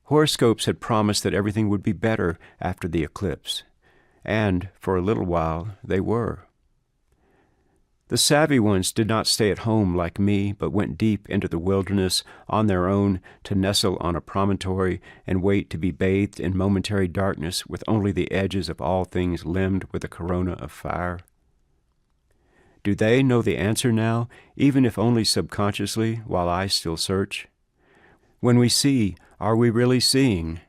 Horoscopes had promised that everything would be better after the eclipse, and for a little while they were. The savvy ones did not stay at home like me, but went deep into the wilderness on their own to nestle on a promontory and wait to be bathed in momentary darkness with only the edges of all things limned with a corona of fire. Do they know the answer now, even if only subconsciously, while I still search? When we see, are we really seeing?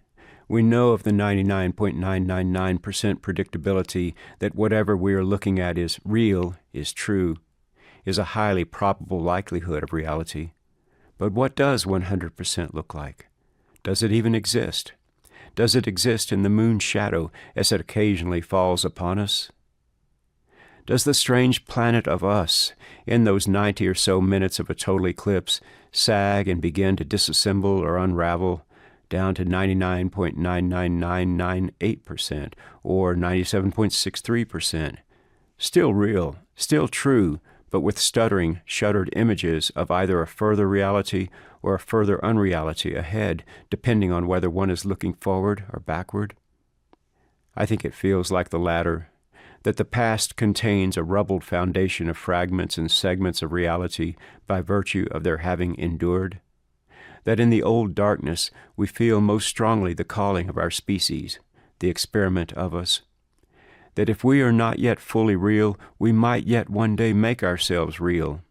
We know of the 99.999% predictability that whatever we are looking at is real, is true, is a highly probable likelihood of reality. But what does 100% look like? Does it even exist? Does it exist in the moon's shadow as it occasionally falls upon us? Does the strange planet of us, in those 90 or so minutes of a total eclipse, sag and begin to disassemble or unravel down to 99.99998% or 97.63%? Still real, still true, but with stuttering, shuttered images of either a further reality or a further unreality ahead, depending on whether one is looking forward or backward? I think it feels like the latter, that the past contains a rubbled foundation of fragments and segments of reality by virtue of their having endured. That in the old darkness we feel most strongly the calling of our species, the experiment of us. That if we are not yet fully real, we might yet one day make ourselves real.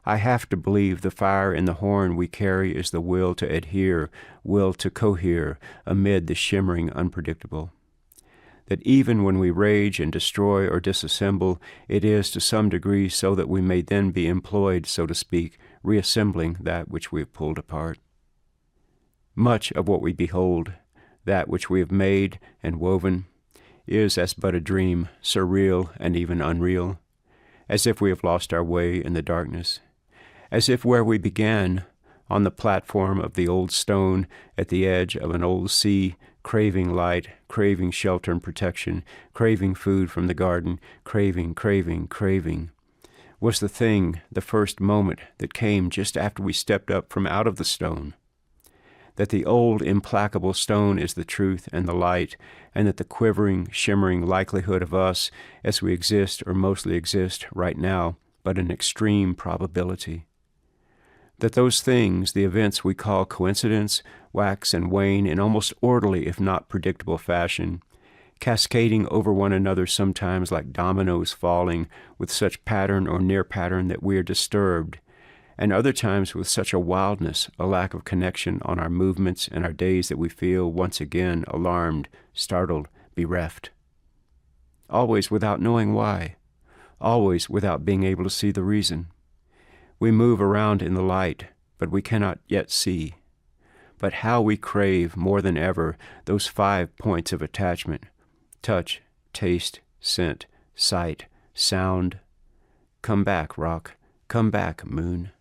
I have to believe the fire in the horn we carry is the will to adhere, will to cohere amid the shimmering unpredictable. That even when we rage and destroy or disassemble, it is to some degree so that we may then be employed, so to speak, reassembling that which we have pulled apart. Much of what we behold, that which we have made and woven, is as but a dream, surreal and even unreal, as if we have lost our way in the darkness, as if where we began, on the platform of the old stone at the edge of an old sea, craving light, craving shelter and protection, craving food from the garden, craving, was the thing, the first moment that came just after we stepped up from out of the stone. That the old implacable stone is the truth and the light, and that the quivering, shimmering likelihood of us, as we exist or mostly exist right now, but an extreme probability. That those things, the events we call coincidence, wax and wane in almost orderly if not predictable fashion, cascading over one another sometimes like dominoes falling with such pattern or near pattern that we are disturbed, and other times with such a wildness, a lack of connection on our movements and our days that we feel once again alarmed, startled, bereft. Always without knowing why, always without being able to see the reason. We move around in the light, but we cannot yet see. But how we crave more than ever those 5 points of attachment: touch, taste, scent, sight, sound. Come back, rock. Come back, moon.